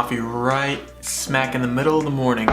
coffee right smack in the middle of the morning.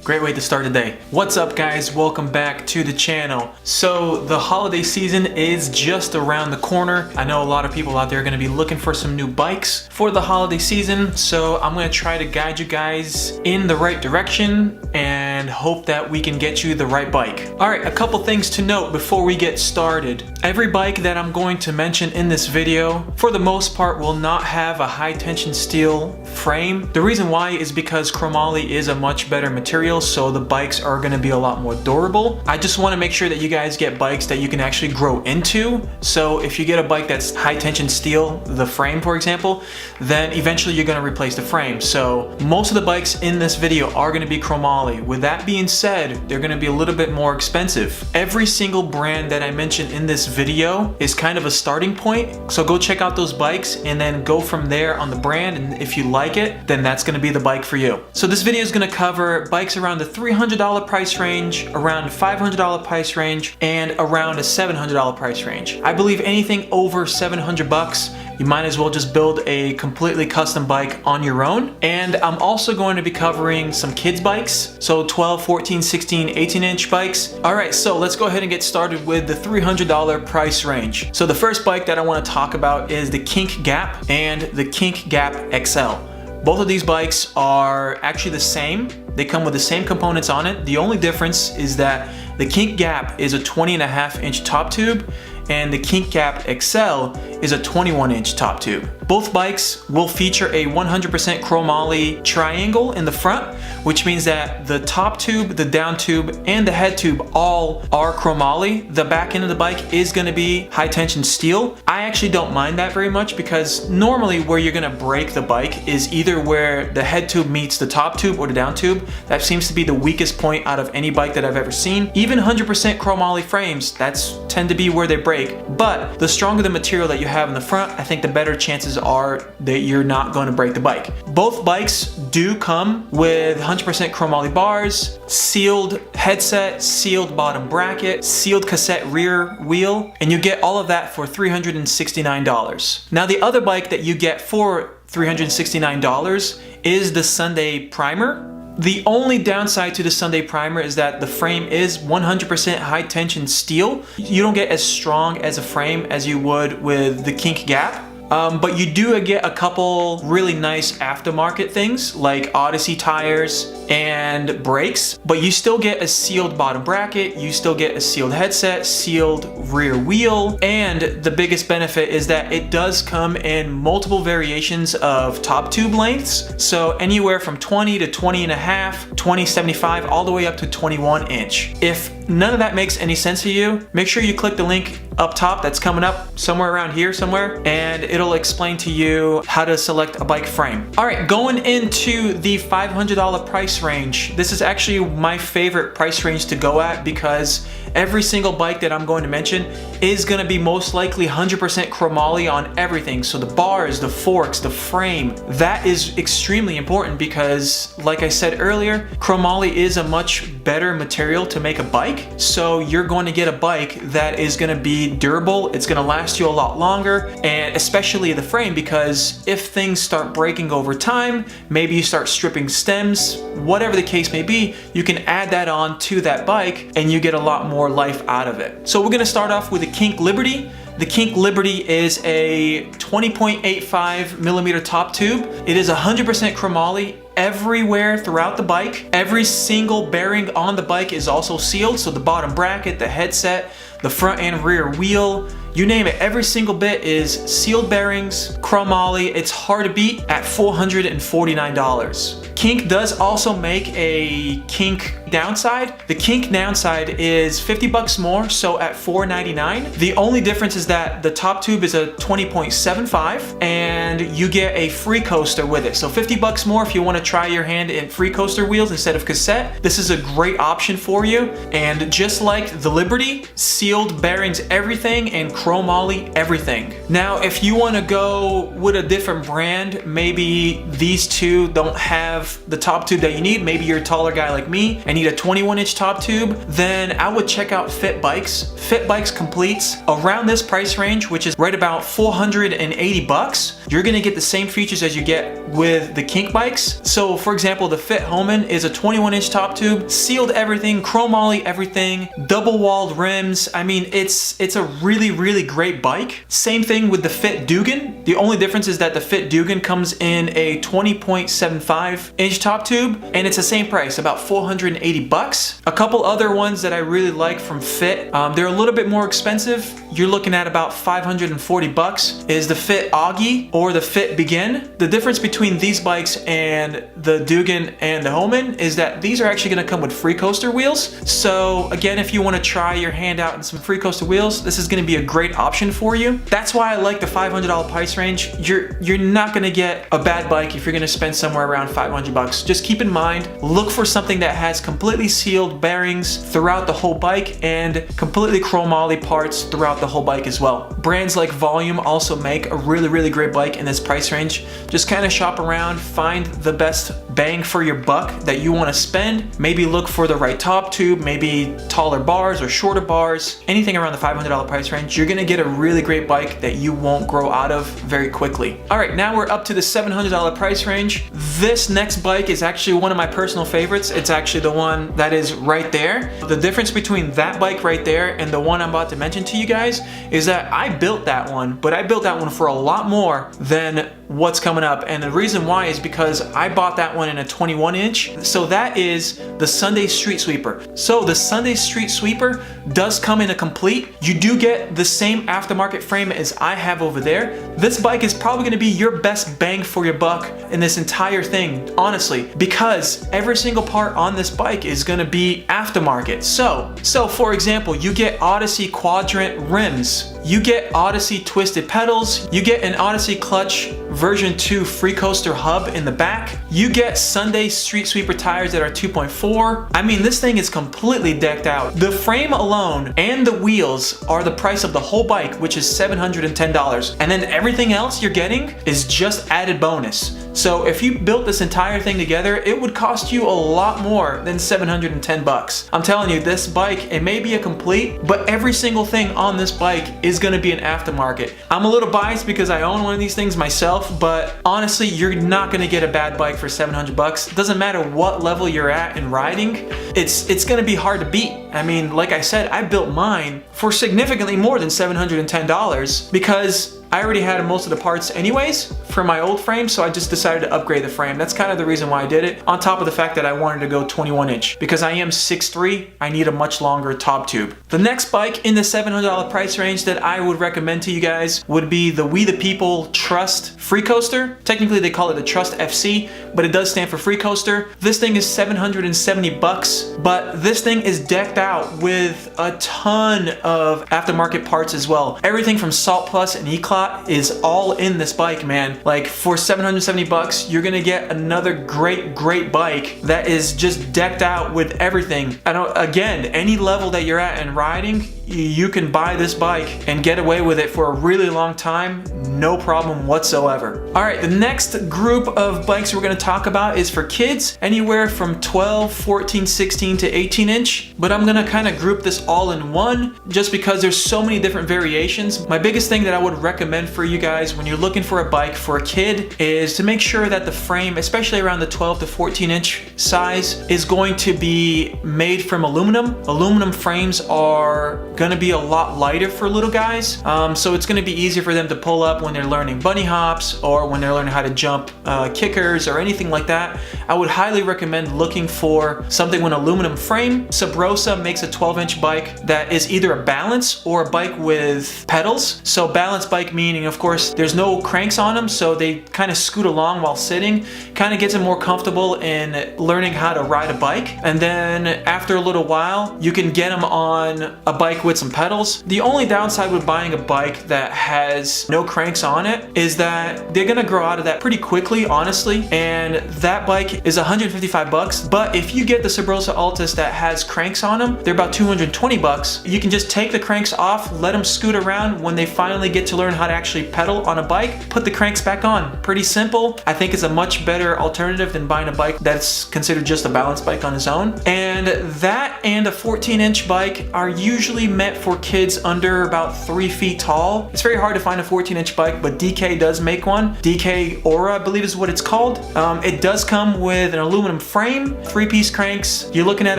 Great way to start the day. What's up guys, welcome back to the channel. So the holiday season is just around the corner. I know a lot of people out there are gonna be looking for some new bikes for the holiday season. So I'm gonna try to guide you guys in the right direction and hope that we can get you the right bike. All right, a couple things to note before we get started. Every bike that I'm going to mention in this video, for the most part, will not have a high tension steel frame. The reason why is because chromoly is a much better material, so the bikes are going to be a lot more durable. I just want to make sure that you guys get bikes that you can actually grow into. So if you get a bike that's high tension steel, the frame for example, then eventually you're going to replace the frame. So most of the bikes in this video are going to be chromoly. With that being said, they're going to be a little bit more expensive. Every single brand that I mentioned in this video is kind of a starting point. So go check out those bikes and then go from there on the brand, and if you like it, then that's going to be the bike for you. So this video is going to cover bikes around the $300 price range, around $500 price range, and around a $700 price range. I believe anything over 700 bucks, you might as well just build a completely custom bike on your own. And I'm also going to be covering some kids bikes, so 12, 14, 16, 18-inch bikes. All right, so let's go ahead and get started with the $300 price range. So the first bike that I want to talk about is the Kink Gap and the Kink Gap Accell. Both of these bikes are actually the same. They come with the same components on it. The only difference is that the Kink Gap is a 20.5-inch top tube and the Kink Gap Accell is a 21-inch top tube. Both bikes will feature a 100% chromoly triangle in the front, which means that the top tube, the down tube, and the head tube all are chromoly. The back end of the bike is gonna be high tension steel. I actually don't mind that very much because normally where you're gonna break the bike is either where the head tube meets the top tube or the down tube. That seems to be the weakest point out of any bike that I've ever seen. Even 100% chromoly frames, that's tend to be where they break. But the stronger the material that you have in the front, I think the better chances are that you're not going to break the bike. Both bikes do come with 100% chromoly bars, sealed headset, sealed bottom bracket, sealed cassette rear wheel, and you get all of that for $369. Now the other bike that you get for $369 is the Sunday Primer. The only downside to the Sunday Primer is that the frame is 100% high tension steel. You don't get as strong as a frame as you would with the Kink Gap. But you do get a couple really nice aftermarket things like Odyssey tires and brakes, but you still get a sealed bottom bracket, you still get a sealed headset, sealed rear wheel, and the biggest benefit is that it does come in multiple variations of top tube lengths. So anywhere from 20 to 20 and a half, 20, 75, all the way up to 21 inch. If none of that makes any sense to you, make sure you click the link up top that's coming up somewhere around here somewhere, and it'll explain to you how to select a bike frame. All right, going into the $500 price range. This is actually my favorite price range to go at because every single bike that I'm going to mention is going to be most likely 100% chromoly on everything. So the bars, the forks, the frame, that is extremely important because like I said earlier, chromoly is a much better material to make a bike. So you're going to get a bike that is going to be durable, it's going to last you a lot longer, and especially the frame, because if things start breaking over time, maybe you start stripping stems, whatever the case may be, you can add that on to that bike and you get a lot more life out of it. So we're going to start off with the Kink Liberty. The Kink Liberty is a 20.85 millimeter top tube. It is 100% chromoly everywhere throughout the bike. Every single bearing on the bike is also sealed, so the bottom bracket, the headset, the front and rear wheel, you name it, every single bit is sealed bearings, chromoly. It's hard to beat at $449. Kink does also make a Kink downside. The Kink downside is 50 bucks more, so at $499. The only difference is that the top tube is a 20.75 and you get a free coaster with it. So 50 bucks more if you want to try your hand in free coaster wheels instead of cassette. This is a great option for you. And just like the Liberty, sealed bearings, everything, and chromoly everything. Now, if you want to go with a different brand, maybe these two don't have the top tube that you need, maybe you're a taller guy like me and need a 21-inch top tube, then I would check out Fit Bikes. Fit Bikes completes around this price range, which is right about 480 bucks. You're gonna get the same features as you get with the Kink bikes. So for example, the Fit Homan is a 21-inch top tube, sealed everything, chromoly everything, double walled rims. I mean, it's a really great bike. Same thing with the Fit Dugan. The only difference is that the Fit Dugan comes in a 20.75-inch top tube, and it's the same price, about 480 bucks. A couple other ones that I really like from Fit, they're a little bit more expensive. You're looking at about 540 bucks, is the Fit Augie or the Fit Begin. The difference between these bikes and the Dugan and the Homan is that these are actually gonna come with free coaster wheels. So again, if you wanna try your hand out in some free coaster wheels, this is gonna be a great option for you. That's why I like the $500 price range. You're not gonna get a bad bike if you're gonna spend somewhere around 500 bucks. Just keep in mind, look for something that has completely sealed bearings throughout the whole bike and completely chromoly parts throughout the whole bike as well. Brands like Volume also make a really great bike in this price range. Just kind of shop around, find the best bang for your buck that you want to spend. Maybe look for the right top tube, maybe taller bars or shorter bars, anything around the $500 price range. You're gonna get a really great bike that you won't grow out of very quickly. All right, now we're up to the $700 price range. This next bike is actually one of my personal favorites. It's actually the one that is right there. The difference between that bike right there and the one I'm about to mention to you guys is that I built that one, but I built that one for a lot more than what's coming up. And the reason why is because I bought that one in a 21-inch. So that is the Sunday Street Sweeper. So the Sunday Street Sweeper does come in a complete. You do get the same aftermarket frame as I have over there. This bike is probably gonna be your best bang for your buck in this entire thing, honestly, because every single part on this bike is gonna be aftermarket. So for example, you get Odyssey Quadrant rims, you get Odyssey twisted pedals, you get an Odyssey clutch version 2 free coaster hub in the back, you get Sunday Street Sweeper tires that are 2.4. I mean, this thing is completely decked out. The frame alone and the wheels are the price of the whole bike, which is $710. And then everything else you're getting is just added bonus. So if you built this entire thing together, it would cost you a lot more than 710 bucks. I'm telling you, this bike, it may be a complete, but every single thing on this bike is gonna be an aftermarket. I'm a little biased because I own one of these things myself, but honestly, you're not gonna get a bad bike for 700 bucks. It doesn't matter what level you're at in riding, it's gonna be hard to beat. I mean, like I said, I built mine for significantly more than $710 because I already had most of the parts anyways for my old frame, so I just decided to upgrade the frame. That's kind of the reason why I did it, on top of the fact that I wanted to go 21-inch. Because I am 6'3", I need a much longer top tube. The next bike in the $700 price range that I would recommend to you guys would be the We the People Trust Free Coaster. Technically they call it the Trust FC, but it does stand for Free Coaster. This thing is 770 bucks, but this thing is decked out with a ton of aftermarket parts as well. Everything from Salt Plus and E-Clot is all in this bike, man. Like for 770 bucks, you're gonna get another great bike that is just decked out with everything. Again, any level that you're at in riding, you can buy this bike and get away with it for a really long time, no problem whatsoever. All right, the next group of bikes we're gonna talk about is for kids, anywhere from 12, 14, 16 to 18-inch, but I'm gonna kind of group this all in one just because there's so many different variations. My biggest thing that I would recommend for you guys when you're looking for a bike for a kid is to make sure that the frame, especially around the 12 to 14-inch size, is going to be made from aluminum. Aluminum frames are gonna be a lot lighter for little guys, so it's gonna be easier for them to pull up when they're learning bunny hops or when they're learning how to jump kickers or anything like that. I would highly recommend looking for something with an aluminum frame. Sabrosa makes a 12-inch bike that is either a balance or a bike with pedals. So balance bike meaning, of course, there's no cranks on them, so they kind of scoot along while sitting, kind of gets them more comfortable in learning how to ride a bike. And then after a little while, you can get them on a bike with some pedals. The only downside with buying a bike that has no cranks on it is that they're gonna grow out of that pretty quickly, honestly, and that bike is 155 bucks. But if you get the Sabrosa Altus that has cranks on them, they're about 220 bucks. You can just take the cranks off, let them scoot around. When they finally get to learn how to actually pedal on a bike, put the cranks back on. Pretty simple. I think it's a much better alternative than buying a bike that's considered just a balance bike on its own. And that and a 14-inch bike are usually meant for kids under about 3 feet tall. It's very hard to find a 14-inch bike, but DK does make one. DK Aura, I believe is what it's called. It does come with an aluminum frame, 3-piece cranks. You're looking at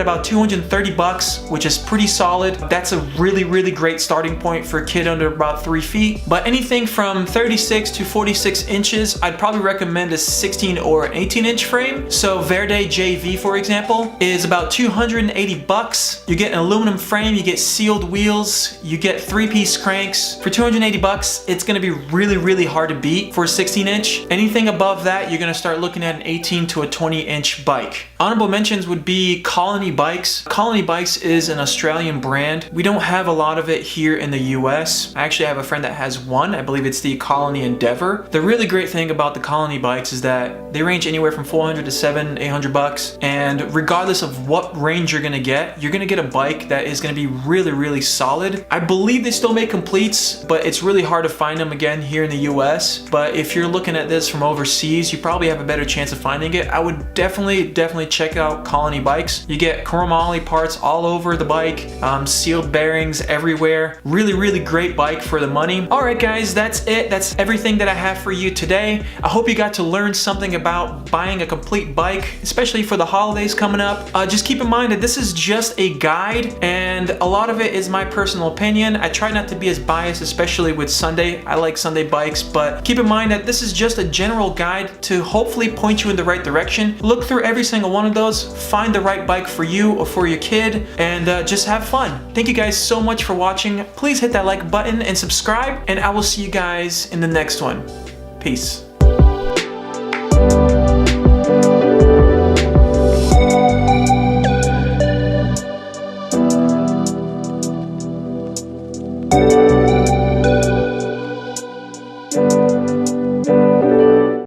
about 230 bucks, which is pretty solid. That's a really, really great starting point for a kid under about 3 feet. But anything from 36 to 46 inches, I'd probably recommend a 16 or an 18-inch frame. So Verde JV, for example, is about 280 bucks. You get an aluminum frame, you get sealed wheels, you get 3-piece cranks. For 280 bucks, it's gonna be really, really hard to beat for a 16-inch. Anything above that, you're gonna start looking at an 18 to a 20-inch bike. Honorable mentions would be Colony Bikes. Colony Bikes is an Australian brand. We don't have a lot of it here in the US. I actually have a friend that has one. I believe it's the Colony Endeavor. The really great thing about the Colony bikes is that they range anywhere from 400 to 800 bucks. And regardless of what range you're gonna get a bike that is gonna be really, really solid. I believe they still make completes, but it's really hard to find them again here in the US. But if you're looking at this from overseas, you probably have a better chance of finding it. I would definitely check out Colony Bikes. You get chromoly parts all over the bike, sealed bearings everywhere. Really, really great bike for the money. All right, guys, that's it. That's everything that I have for you today. I hope you got to learn something about buying a complete bike, especially for the holidays coming up. Just keep in mind that this is just a guide, and a lot of it is my personal opinion. I try not to be as biased, especially with Sunday. I like Sunday bikes, but keep in mind that this is just a general guide to hopefully point you in the right direction. Look through every single one of those, find the right bike for you or for your kid, and just have fun. Thank you guys so much for watching. Please hit that like button and subscribe, and I will see you guys in the next one. Peace. You